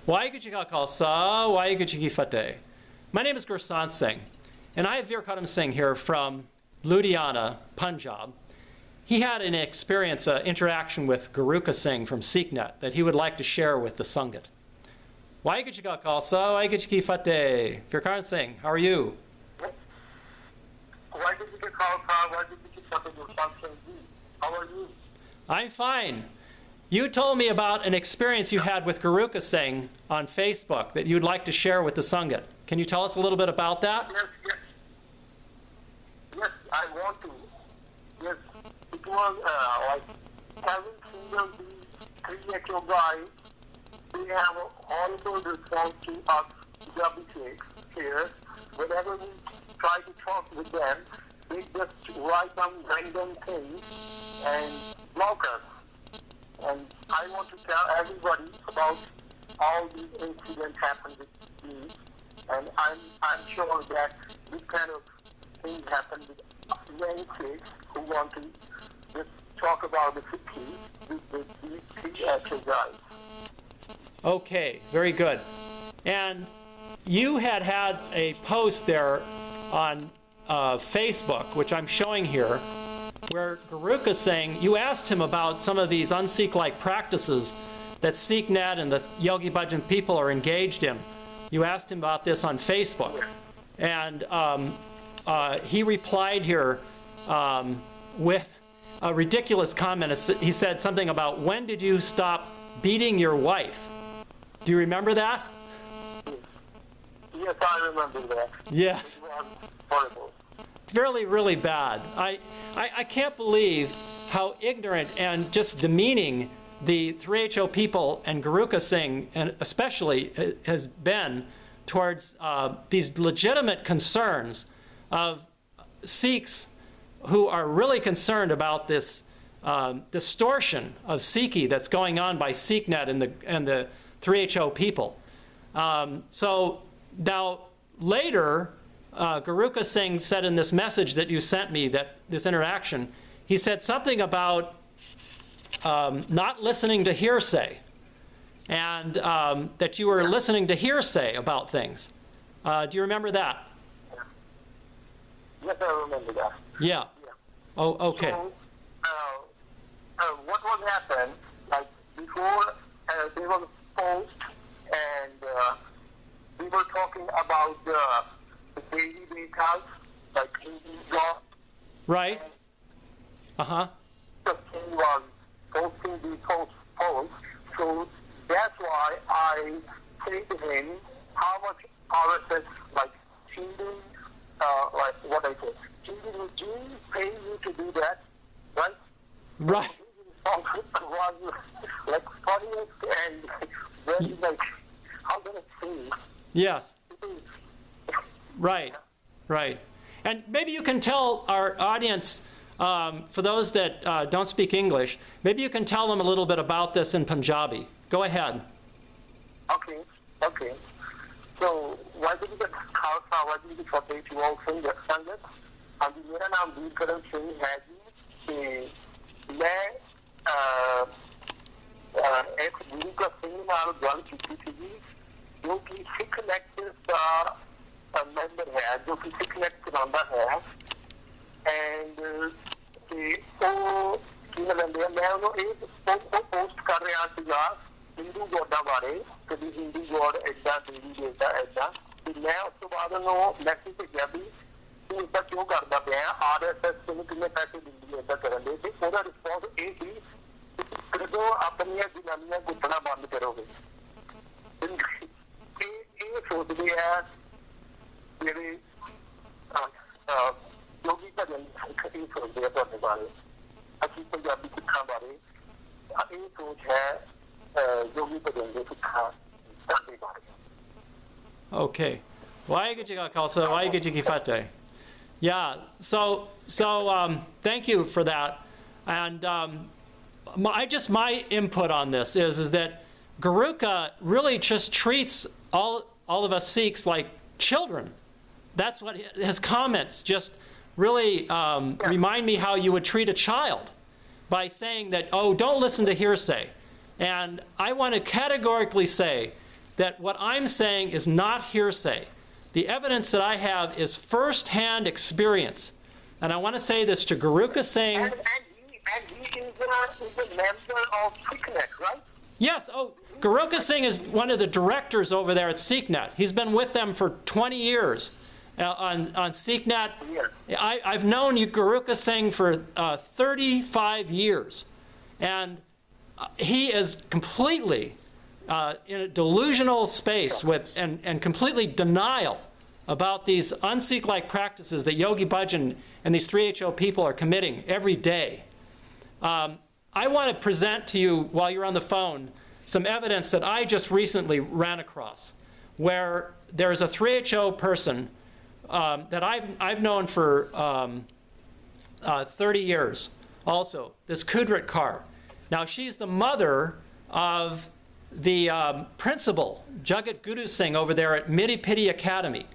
Waheguru Ji Ka Khalsa, Waheguru Ji Ki Fateh. My name is Gursant Singh, and I have Veerkaran Singh here from Ludhiana, Punjab. He had an experience, an interaction with Guruka Singh from SikhNet that he would like to share with the Sangat. Waheguru Ji Ka Khalsa, Waheguru Ji Ki Fateh. Veerkaran Singh, how are you? Waheguru Ji Ka Khalsa, Waheguru Ji Ki Fateh, Gursant Singh. How are you? I'm fine. You told me about an experience you had with Guruka Singh on Facebook that you'd like to share with the Sangat. Can you tell us a little bit about that? Yes, I want to. Yes, it was like having seen these 3 HO guys, they have a horrible response to us Punjabi Sikhs here. Whenever we try to talk with them, they just write some random things and block us. And I want to tell everybody about all these incidents happened with me. And I'm sure that this kind of things happen with many Sikhs who want to just talk about the Sikhi with these 3 actual guys. Okay, very good. And you had a post there on Facebook, which I'm showing here, where Guruka Singh, you asked him about some of these un-Sikh-like practices that SikhNet and the Yogi Bhajan people are engaged in. You asked him about this on Facebook. And he replied here with a ridiculous comment. He said something about, when did you stop beating your wife? Do you remember that? Yes, I remember that. Yes. It was horrible. Really, really bad. I can't believe how ignorant and just demeaning the 3HO people and Guruka Singh, and especially, has been towards these legitimate concerns of Sikhs who are really concerned about this distortion of Sikhi that's going on by SikhNet and the 3HO people. So now later, Guruka Singh said in this message that you sent me, that this interaction, he said something about not listening to hearsay, and that you were listening to hearsay about things. Do you remember that? Yes, I remember that. Yeah. Oh, okay. So, what was happened, like before there was a post, and we were talking about the daily details, like Hindu God. Right. Uh-huh. The king was posting these posts, so that's why I say to him, how much RSS, like Hindu, like what I say, Hindu regime pay you to do that, right? Right. Was like funniest and very like, how can I say? Yes. Right, right. And maybe you can tell our audience, for those that don't speak English, maybe you can tell them a little bit about this in Punjabi. Go ahead. Okay, okay. So, Waheguru Ji Ka Khalsa, Waheguru Ji Ki Fateh to all Sangat. ਹਾਂਜੀ ਮੇਰਾ ਨਾਮ ਵੀਰਕਰਨ ਸਿੰਘ ਹੈ ਜੀ ਤੇ ਮੈਂ ਇੱਕ ਗੁਰੂਕਾ ਸਿੰਘ ਨਾਲ ਗੱਲ ਕੀਤੀ ਸੀਗੀ ਜੋ ਕਿ SikhNet ਦਾ ਮੈਂਬਰ ਹੈ ਜੋ ਕਿ SikhNet ਚਲਾਉਂਦਾ ਹੈ ਐਂਡ ਤੇ ਉਹ ਕੀ ਕਹਿੰਦੇ ਆ ਮੈਂ ਉਹਨੂੰ ਇਹ ਪੋਸਟ ਕਰ ਰਿਹਾ ਸੀਗਾ ਹਿੰਦੂ ਗੋਡਾਂ ਬਾਰੇ ਕਦੀ ਹਿੰਦੂ ਗੋਡ ਏਦਾਂ ਦੇਵੀ ਦੇਵਤਾ ਏਦਾਂ ਤੇ ਮੈਂ ਉਸ ਤੋਂ ਬਾਅਦ ਉਹਨੂੰ ਮੈਸੇਜ ਭੇਜਿਆ ਵੀ ਤੂੰ ਏਦਾਂ ਕਿਉਂ ਕਰਦਾ ਪਿਆ RSS ਤੈਨੂੰ ਕਿੰਨੇ ਪੈਸੇ ਦਿੰਦੀ ਹੈ ਏਦਾਂ ਕਰਨ ਦੇ ਤੇ ਉਹਦਾ ਰਿਸਪੌਂਸ ਇਹ ਸੀ ਜਦੋਂ ਆਪਣੀਆਂ ਜਨਾਨੀਆਂ ਗੁੱਟਣਾ ਬੰਦ ਕਰੋਗੇ ਇਹ ਸੋਚਦੇ ਆ ਜਿਹੜੇ ਯੋਗੀ ਭਜਨ ਇਹ ਸੋਚਦੇ ਆ ਤੁਹਾਡੇ ਬਾਰੇ ਅਸੀਂ ਪੰਜਾਬੀ ਸਿੱਖਾਂ ਬਾਰੇ ਇਹ ਸੋਚ ਹੈ ਯੋਗੀ ਭਜਨ ਦੇ ਸਿੱਖਾਂ ਸਾਡੇ ਬਾਰੇ Okay. Waheguru Ji Ka Khalsa, Waheguru Ji Ki Fateh. Yeah, so thank you for that. And my input on this is that Guruka really just treats all of us Sikhs like children. That's what his comments just really remind me how you would treat a child by saying that, oh, don't listen to hearsay. And I want to categorically say that what I'm saying is not hearsay. The evidence that I have is first-hand experience. And I want to say this to Guruka Singh. And he is a member of SikhNet, right? Yes. Oh, Guruka Singh is one of the directors over there at SikhNet. He's been with them for 20 years on SikhNet. Yes. I've known Guruka Singh for 35 years. And he is completely in a delusional space with and completely denial about these un-Sikh-like practices that Yogi Bhajan and these 3HO people are committing every day. I want to present to you, while you're on the phone, some evidence that I just recently ran across, where there's a 3HO person that I've known for 30 years also, this Kudrit Kaur. Now, she's the mother of the principal, Jagat Guru Singh, over there at Midi Pidi Academy.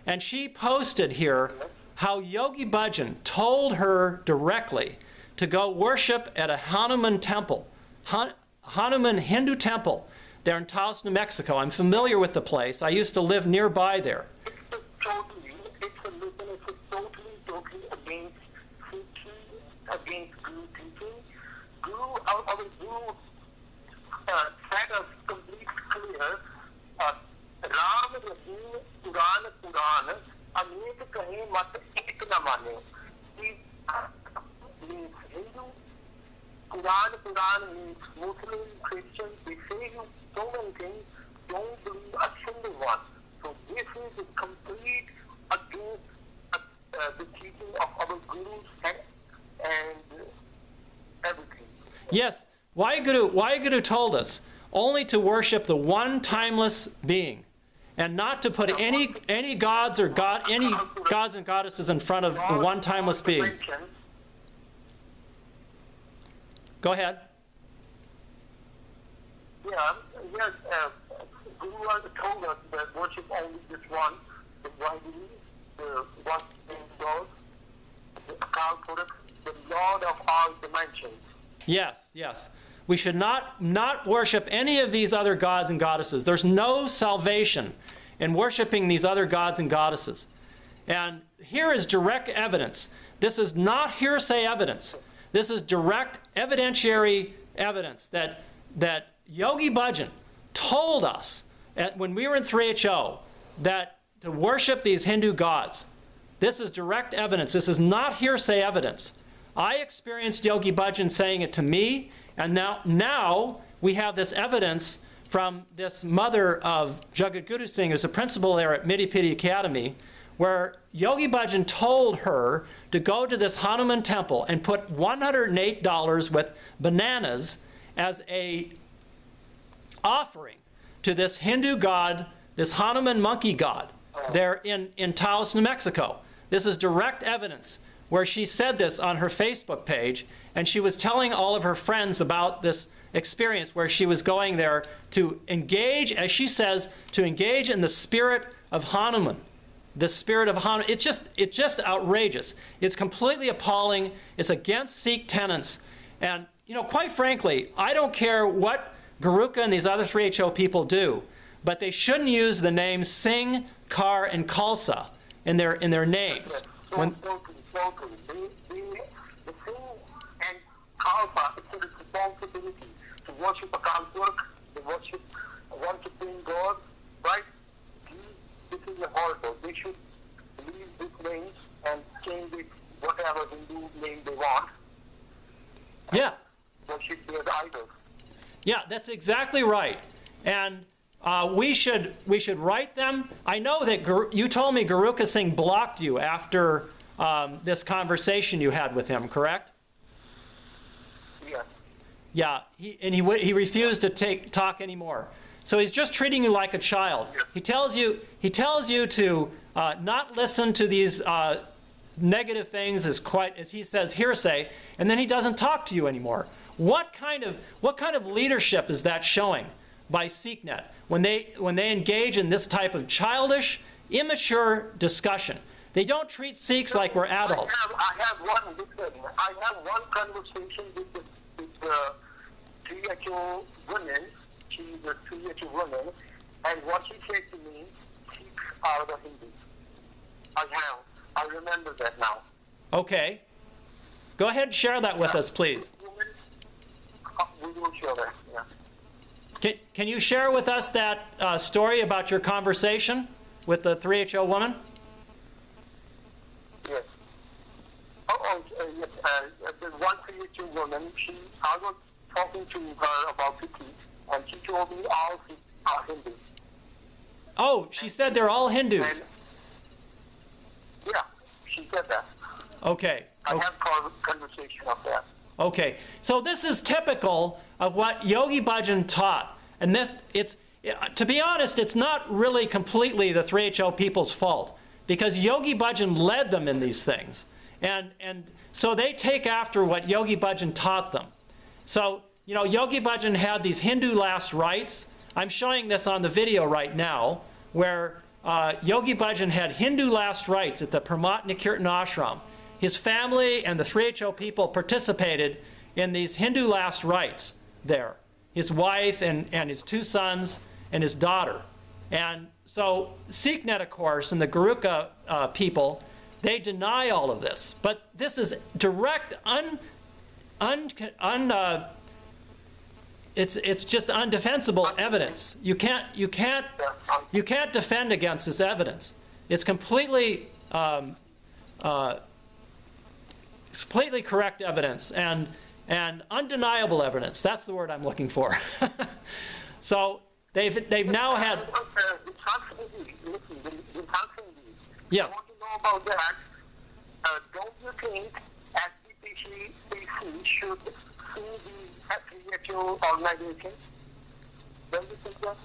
And she posted here how Yogi Bhajan told her directly to go worship at a Hanuman temple, Hanuman Hindu temple there in Taos, New Mexico. I'm familiar with the place. I used to live nearby there. It's totally against Sikhi, against Guru teaching. Our Guru set us completely clear. Ram, Rahim, Quran, Anek kahe mat ek na mane. Means Hindu, Quran means Muslim, Christian. They say you so many things, don't believe a single one. So this is a complete against the teaching of our gurus and everything. Yes, Waheguru told us only to worship the one timeless being, and not to put any gods or any gods and goddesses in front of the one timeless being. Go ahead. Yeah, yes. Guru told us that worship only this one, the Waheguru, the one named God, the Akal Purakh, the Lord of all dimensions. Yes, yes. We should not worship any of these other gods and goddesses. There's no salvation in worshiping these other gods and goddesses. And here is direct evidence. This is not hearsay evidence. This is direct evidentiary evidence that Yogi Bhajan told us when we were in 3HO that to worship these Hindu gods. This is direct evidence. This is not hearsay evidence. I experienced Yogi Bhajan saying it to me, and now we have this evidence from this mother of Jagat Guru Singh, who's the principal there at Midi Pidi Academy, where Yogi Bhajan told her to go to this Hanuman temple and put $108 with bananas as a offering to this Hindu god, this Hanuman monkey god, there in Taos, New Mexico. This is direct evidence where she said this on her Facebook page, and she was telling all of her friends about this experience where she was going there to engage, as she says, to engage in the spirit of Hanuman. The spirit of Hanuman. It's just outrageous. It's completely appalling. It's against Sikh tenets. And, quite frankly, I don't care what Guruka and these other 3HO people do, but they shouldn't use the names Singh, Kaur, and Khalsa in their names. Totally. The Singh and Khalsa, it's a responsibility to worship a Kalpurk, to worshiping God, right? This is horrible. They should leave these names and change it whatever Hindu name they want. Yeah. Worship their idols. Yeah, that's exactly right. And we should write them. I know that you told me Guruka Singh blocked you after this conversation you had with him, correct? Yes. Yeah, he refused to talk anymore. So he's just treating you like a child. He tells you to not listen to these negative things as he says, hearsay, and then he doesn't talk to you anymore. What kind of leadership is that showing by SikhNet when they engage in this type of childish, immature discussion? They don't treat Sikhs like we're adults. I have one conversation with the 3HO women. She's a 3HO woman, And what he said to me, Sikhs are the Hindus. I remember that now. Okay. Go ahead and share that with us, please. We will share that, yeah. Can you share with us that story about your conversation with the 3HO woman? Yes. Yes. The one 3HO woman, I was talking to her about Sikhi, and she told me all Sikhs are Hindus. Oh, she said they're all Hindus. And, yeah, she said that. Okay. I have conversation of that. Okay, so this is typical of what Yogi Bhajan taught, and to be honest, it's not really completely the 3HO people's fault, because Yogi Bhajan led them in these things, and so they take after what Yogi Bhajan taught them. So, you know, Yogi Bhajan had these Hindu last rites. I'm showing this on the video right now, where Yogi Bhajan had Hindu last rites at the Pramat Nikirtan ashram. His family and the 3HO people participated in these Hindu last rites there. His wife and his 2 sons and his daughter. And so SikhNet, of course, and the Guruka people, they deny all of this. But this is direct, it's just undefensible evidence. You can't defend against this evidence. It's completely correct evidence and undeniable evidence. That's the word I'm looking for. So they've now had. Yeah. I want to know about that. Don't you think SBPC should sue the WHO organization? Don't you think that?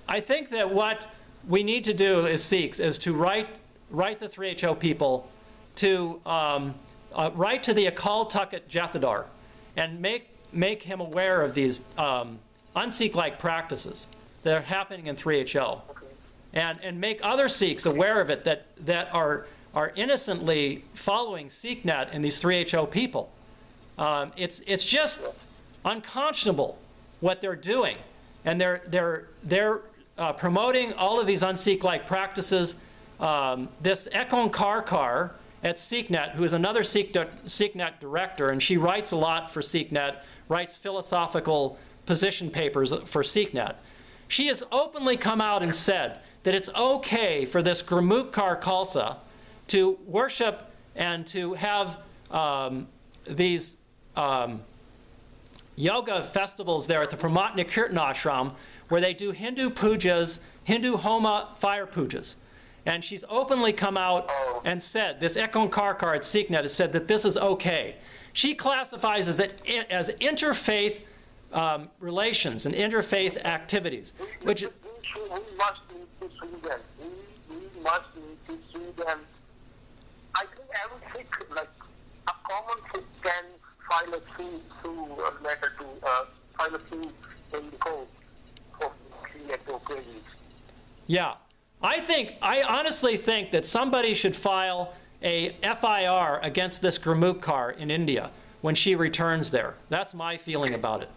I think that what we need to do as Sikhs is to write the 3HO people to write to the Akal Takht Jethadar and make him aware of these un-Sikh-like practices that are happening in 3HO, and make other Sikhs aware of it that are innocently following SikhNet and these 3HO people. It's just unconscionable what they're doing, and they're promoting all of these un-Sikh-like practices. This Ekon Karkar at SikhNet, who is another SikhNet director, and she writes a lot for SikhNet, writes philosophical position papers for SikhNet. She has openly come out and said that it's okay for this Gurmukh Khalsa to worship and to have these yoga festivals there at the Pramat Nikirtan ashram, where they do Hindu pujas, Hindu homa fire pujas. And she's openly come out and said, this Ekon Karkar at SikhNet has said that this is okay. She classifies it as interfaith relations and interfaith activities. We must need to sue them. We must need to sue them. I think every Sikh, like a common Sikh, can file a letter to file a sue in the court for creative. Yeah. I honestly think that somebody should file a FIR against this Gurmukh in India when she returns there. That's my feeling about it.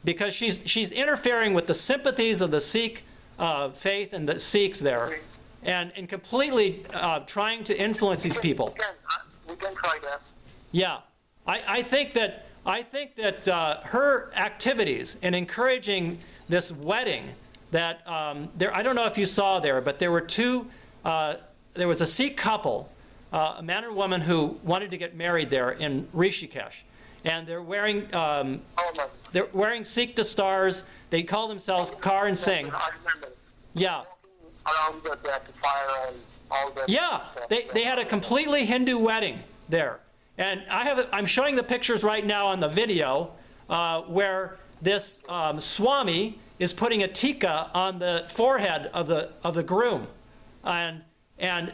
Because she's interfering with the sympathies of the Sikh faith and the Sikhs there, and completely trying to influence these people. We can try that. Yeah. I think that her activities in encouraging this wedding, that I don't know if you saw there, but there were there was a Sikh couple, a man and woman who wanted to get married there in Rishikesh, and they're wearing Sikh dastars. They call themselves Veerkaran Singh. I remember. Yeah. Around the fire and all that. Yeah, they had a completely Hindu wedding there, and I'm showing the pictures right now on the video where this Swami is putting a tika on the forehead of the groom, and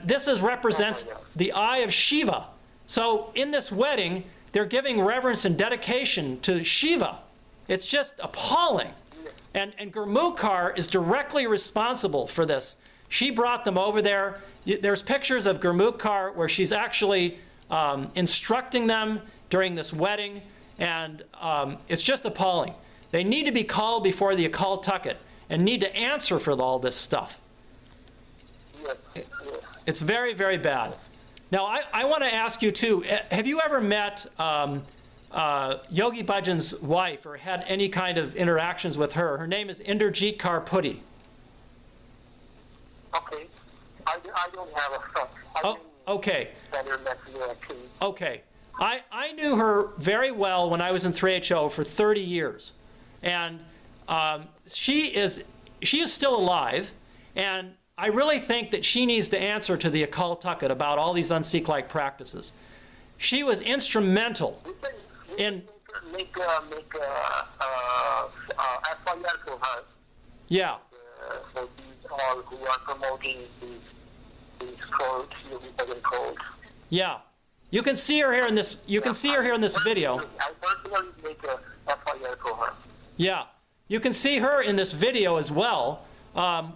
this represents the eye of Shiva. So in this wedding, they're giving reverence and dedication to Shiva. It's just appalling. And Gurmukh is directly responsible for this. She brought them over there. There's pictures of Gurmukh where she's actually instructing them during this wedding, and it's just appalling. They need to be called before the occult tucket and need to answer for all this stuff. Yes. It's very, very bad. Now, I want to ask you, too, have you ever met Yogi Bhajan's wife or had any kind of interactions with her? Her name is Inderjeet Kaur Putty. Okay. I don't have a son. Okay. Okay. I knew her very well when I was in 3HO for 30 years. And she is still alive, and I really think that she needs to answer to the occult tucket about all these un-Sikh-like practices. She was instrumental in... Make FIR for her. Yeah. For these all who are promoting these cults, Yogi Bhajan cults. Yeah. You can see her here in this. You can see her here in this video. I personally make a FIR for her. Yeah. You can see her in this video as well,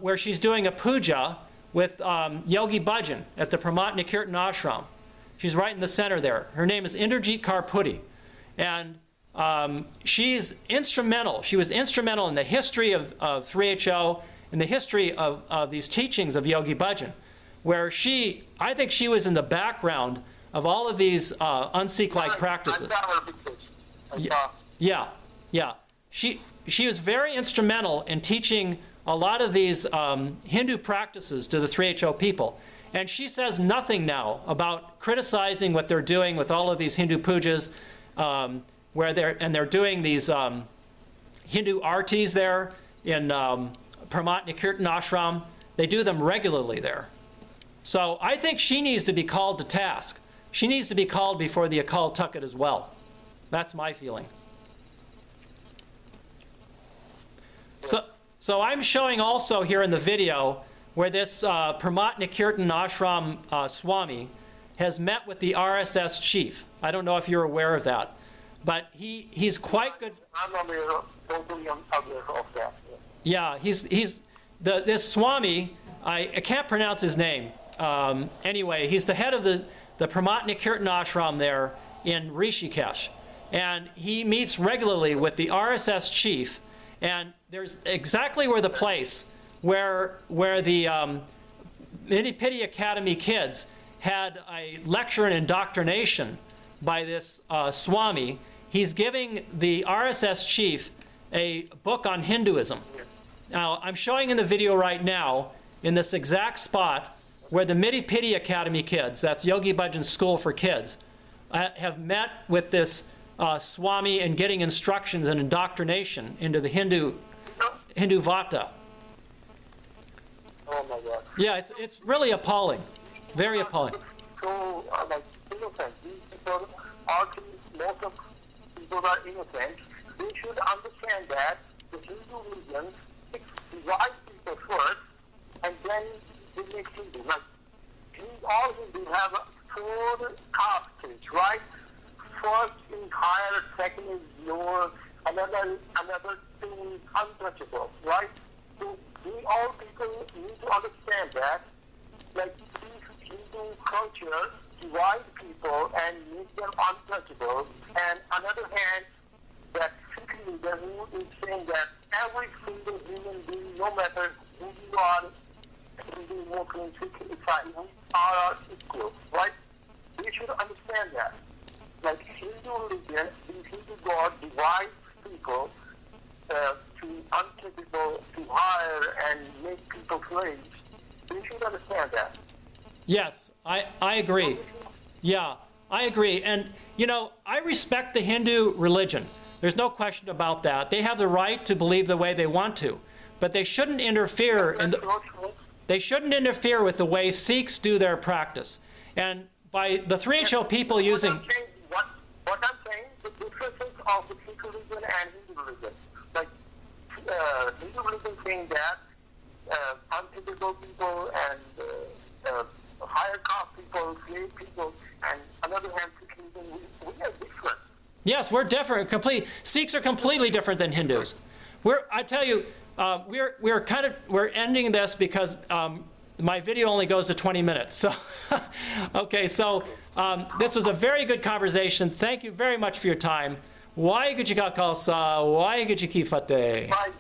where she's doing a puja with Yogi Bhajan at the Pramatna Kirtan Ashram. She's right in the center there. Her name is Inderjeet Kaur Putty. And she's instrumental. She was instrumental in the history of 3HO, in the history of these teachings of Yogi Bhajan, where I think she was in the background of all of these un-Sikh-like practices. Yeah. She was very instrumental in teaching a lot of these Hindu practices to the 3HO people. And she says nothing now about criticizing what they're doing with all of these Hindu pujas, where they're doing these Hindu artis there in Pramatna Kirtan Ashram. They do them regularly there. So I think she needs to be called to task. She needs to be called before the occult tucket as well. That's my feeling. So I'm showing also here in the video where this Pramatna Kirtan Ashram Swami has met with the RSS chief. I don't know if you're aware of that, but he's quite good. I'm totally aware of that. Yeah, this Swami, I can't pronounce his name. Anyway, he's the head of the Pramatna Kirtan Ashram there in Rishikesh. And he meets regularly with the RSS chief, and there's exactly where the place where the Nitty-Pitty Academy kids had a lecture in indoctrination by this Swami. He's giving the RSS chief a book on Hinduism. Now, I'm showing in the video right now, in this exact spot, where the Nitty-Pitty Academy kids, that's Yogi Bhajan's school for kids, have met with this Swami and getting instructions and indoctrination into the Hinduvata. Oh my God. Yeah, it's really appalling. Very appalling. So, like, innocent. These people are, most of people are innocent. They should understand that the Hindu religion divide people first, and then they make Hindu. Like, all Hindus have 4 castes, right? First is higher, second is lower, another 2 is untouchable, right? So we all people need to understand that, like, this Hindu culture divide people and make them untouchable, and on the other hand, that Sikhism who is saying that every single human being, no matter who you are, Hindu, Muslim, Sikh, Isai, we are equal, right? We should understand that. Like, Hindu religion, these Hindu gods divide people to untouchable, to higher, and make people slaves. We should understand that. Yes, I agree. Yeah, I agree. And, you know, I respect the Hindu religion. There's no question about that. They have the right to believe the way they want to. But they shouldn't interfere they shouldn't interfere with the way Sikhs do their practice. And by the 3HO people using... What I'm saying, the differences of the Sikh religion and Hindu religion. Like, Hindu religion saying that untouchable people and higher caste people, slave people, and on the other hand, Sikh religion, we are different. Yes, we're different. Sikhs are completely different than Hindus. I tell you, we're ending this because my video only goes to 20 minutes. So, okay, so this was a very good conversation. Thank you very much for your time. Waheguru ji ਕਾ ਖਾਲਸਾ ਵਾਹਿਗੁਰੂ ਜੀ ਕੀ ਫਤਿਹ। Bye.